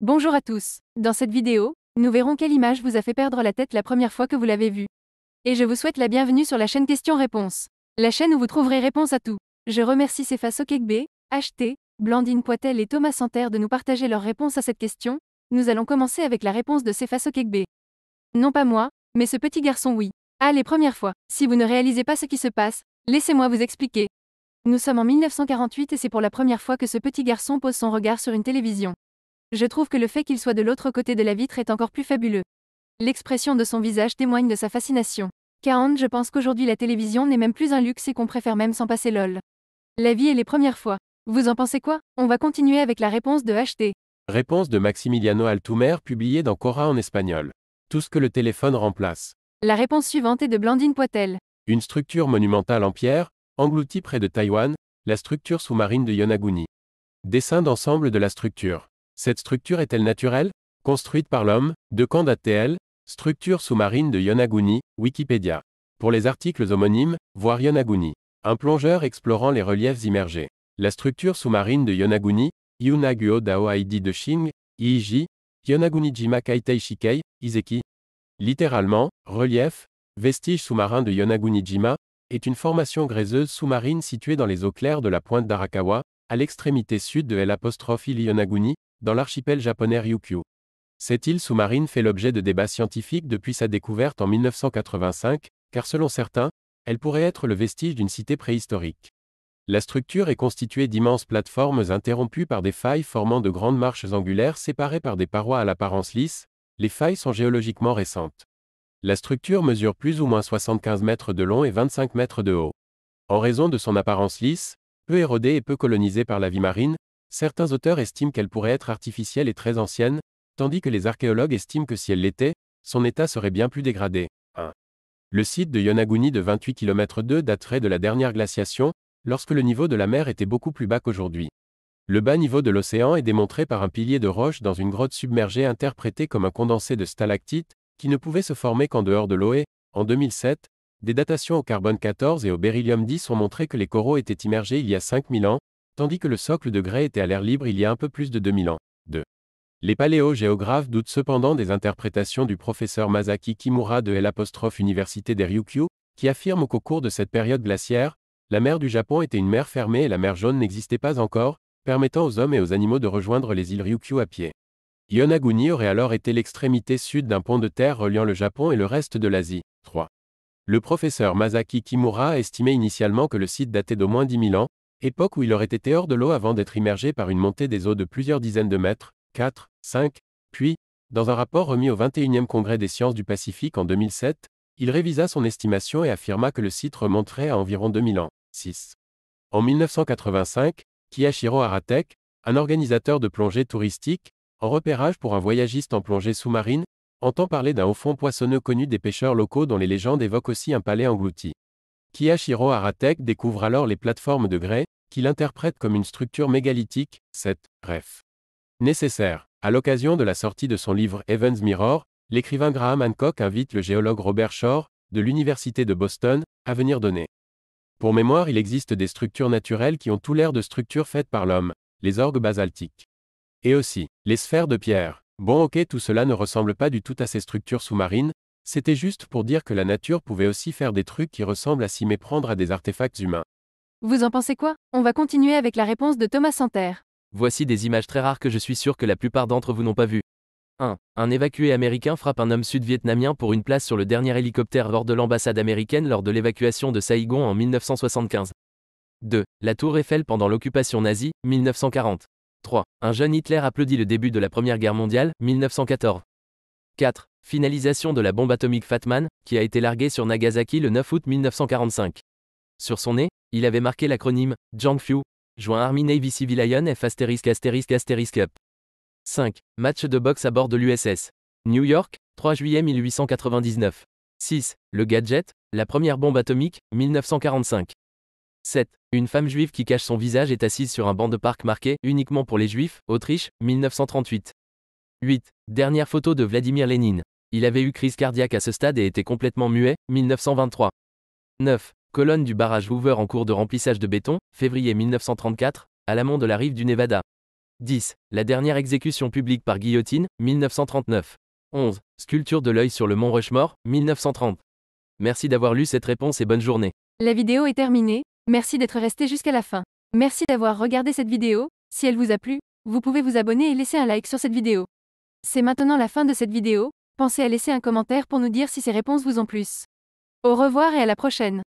Bonjour à tous. Dans cette vidéo, nous verrons quelle image vous a fait perdre la tête la première fois que vous l'avez vue. Et je vous souhaite la bienvenue sur la chaîne Questions-Réponses. La chaîne où vous trouverez réponse à tout. Je remercie Sefa Sokegbe, HT, Blandine Poitel et Thomas Santerre de nous partager leurs réponses à cette question. Nous allons commencer avec la réponse de Sefa Sokegbe. Non pas moi, mais ce petit garçon oui. Ah les premières fois. Si vous ne réalisez pas ce qui se passe, laissez-moi vous expliquer. Nous sommes en 1948 et c'est pour la première fois que ce petit garçon pose son regard sur une télévision. Je trouve que le fait qu'il soit de l'autre côté de la vitre est encore plus fabuleux. L'expression de son visage témoigne de sa fascination. Kahan, je pense qu'aujourd'hui la télévision n'est même plus un luxe et qu'on préfère même s'en passer lol. La vie et les premières fois. Vous en pensez quoi? On va continuer avec la réponse de HT. Réponse de Maximiliano Altumer publiée dans Cora en espagnol. Tout ce que le téléphone remplace. La réponse suivante est de Blandine Poitel. Une structure monumentale en pierre, engloutie près de Taïwan, la structure sous-marine de Yonaguni. Dessin d'ensemble de la structure. Cette structure est-elle naturelle? Construite par l'homme? De quand date-t-elle? Structure sous-marine de Yonaguni, Wikipédia. Pour les articles homonymes, voir Yonaguni. Un plongeur explorant les reliefs immergés. La structure sous-marine de Yonaguni, Yunaguo Dao Aidi de Shing, Iiji, Yonaguni Jima Kaitei Shikei, Izeki. Littéralement, relief, vestige sous-marin de Yonaguni Jima, est une formation graiseuse sous-marine située dans les eaux claires de la pointe d'Arakawa, à l'extrémité sud de l'île Yonaguni, dans l'archipel japonais Ryukyu. Cette île sous-marine fait l'objet de débats scientifiques depuis sa découverte en 1985, car selon certains, elle pourrait être le vestige d'une cité préhistorique. La structure est constituée d'immenses plateformes interrompues par des failles formant de grandes marches angulaires séparées par des parois à l'apparence lisse. Les failles sont géologiquement récentes. La structure mesure plus ou moins 75 mètres de long et 25 mètres de haut. En raison de son apparence lisse, peu érodée et peu colonisée par la vie marine, certains auteurs estiment qu'elle pourrait être artificielle et très ancienne, tandis que les archéologues estiment que si elle l'était, son état serait bien plus dégradé. 1. Le site de Yonaguni de 28 km daterait de la dernière glaciation, lorsque le niveau de la mer était beaucoup plus bas qu'aujourd'hui. Le bas niveau de l'océan est démontré par un pilier de roche dans une grotte submergée interprété comme un condensé de stalactites, qui ne pouvait se former qu'en dehors de l'eau et, en 2007, des datations au carbone 14 et au beryllium 10 ont montré que les coraux étaient immergés il y a 5000 ans, tandis que le socle de grès était à l'air libre il y a un peu plus de 2000 ans. 2. Les paléogéographes doutent cependant des interprétations du professeur Masaki Kimura de l'Université des Ryukyu, qui affirme qu'au cours de cette période glaciaire, la mer du Japon était une mer fermée et la mer Jaune n'existait pas encore, permettant aux hommes et aux animaux de rejoindre les îles Ryukyu à pied. Yonaguni aurait alors été l'extrémité sud d'un pont de terre reliant le Japon et le reste de l'Asie. 3. Le professeur Masaki Kimura a estimé initialement que le site datait d'au moins 10 000 ans, époque où il aurait été hors de l'eau avant d'être immergé par une montée des eaux de plusieurs dizaines de mètres, 4, 5, puis, dans un rapport remis au 21e Congrès des sciences du Pacifique en 2007, il révisa son estimation et affirma que le site remonterait à environ 2000 ans. 6. En 1985, Kiyashiro Aratek, un organisateur de plongée touristique, en repérage pour un voyagiste en plongée sous-marine, entend parler d'un haut-fond poissonneux connu des pêcheurs locaux dont les légendes évoquent aussi un palais englouti. Kiyashiro Aratek découvre alors les plateformes de grès, qu'il interprète comme une structure mégalithique, 7, ref. Nécessaire. À l'occasion de la sortie de son livre Evans Mirror, l'écrivain Graham Hancock invite le géologue Robert Shore, de l'Université de Boston, à venir donner. Pour mémoire, il existe des structures naturelles qui ont tout l'air de structures faites par l'homme, les orgues basaltiques. Et aussi, les sphères de pierre. Bon ok, tout cela ne ressemble pas du tout à ces structures sous-marines, c'était juste pour dire que la nature pouvait aussi faire des trucs qui ressemblent à s'y méprendre à des artefacts humains. Vous en pensez quoi? On va continuer avec la réponse de Thomas Santerre. Voici des images très rares que je suis sûr que la plupart d'entre vous n'ont pas vues. 1. Un évacué américain frappe un homme sud-vietnamien pour une place sur le dernier hélicoptère hors de l'ambassade américaine lors de l'évacuation de Saïgon en 1975. 2. La tour Eiffel pendant l'occupation nazie, 1940. 3. Un jeune Hitler applaudit le début de la Première Guerre mondiale, 1914. 4. Finalisation de la bombe atomique Fatman, qui a été larguée sur Nagasaki le 9 août 1945. Sur son nez, il avait marqué l'acronyme Jangfu, joint Army Navy Civilian F ******. 5. Match de boxe à bord de l'USS New York, 3 juillet 1899. 6. Le gadget, la première bombe atomique, 1945. 7. Une femme juive qui cache son visage est assise sur un banc de parc marqué « Uniquement pour les juifs, Autriche, 1938 ». 8. Dernière photo de Vladimir Lénine. Il avait eu crise cardiaque à ce stade et était complètement muet, 1923. 9. Colonne du barrage Hoover en cours de remplissage de béton, février 1934, à l'amont de la rive du Nevada. 10. La dernière exécution publique par guillotine, 1939. 11. Sculpture de l'œil sur le mont Rushmore, 1930. Merci d'avoir lu cette réponse et bonne journée. La vidéo est terminée, merci d'être resté jusqu'à la fin. Merci d'avoir regardé cette vidéo, si elle vous a plu, vous pouvez vous abonner et laisser un like sur cette vidéo. C'est maintenant la fin de cette vidéo, pensez à laisser un commentaire pour nous dire si ces réponses vous ont plu. Au revoir et à la prochaine.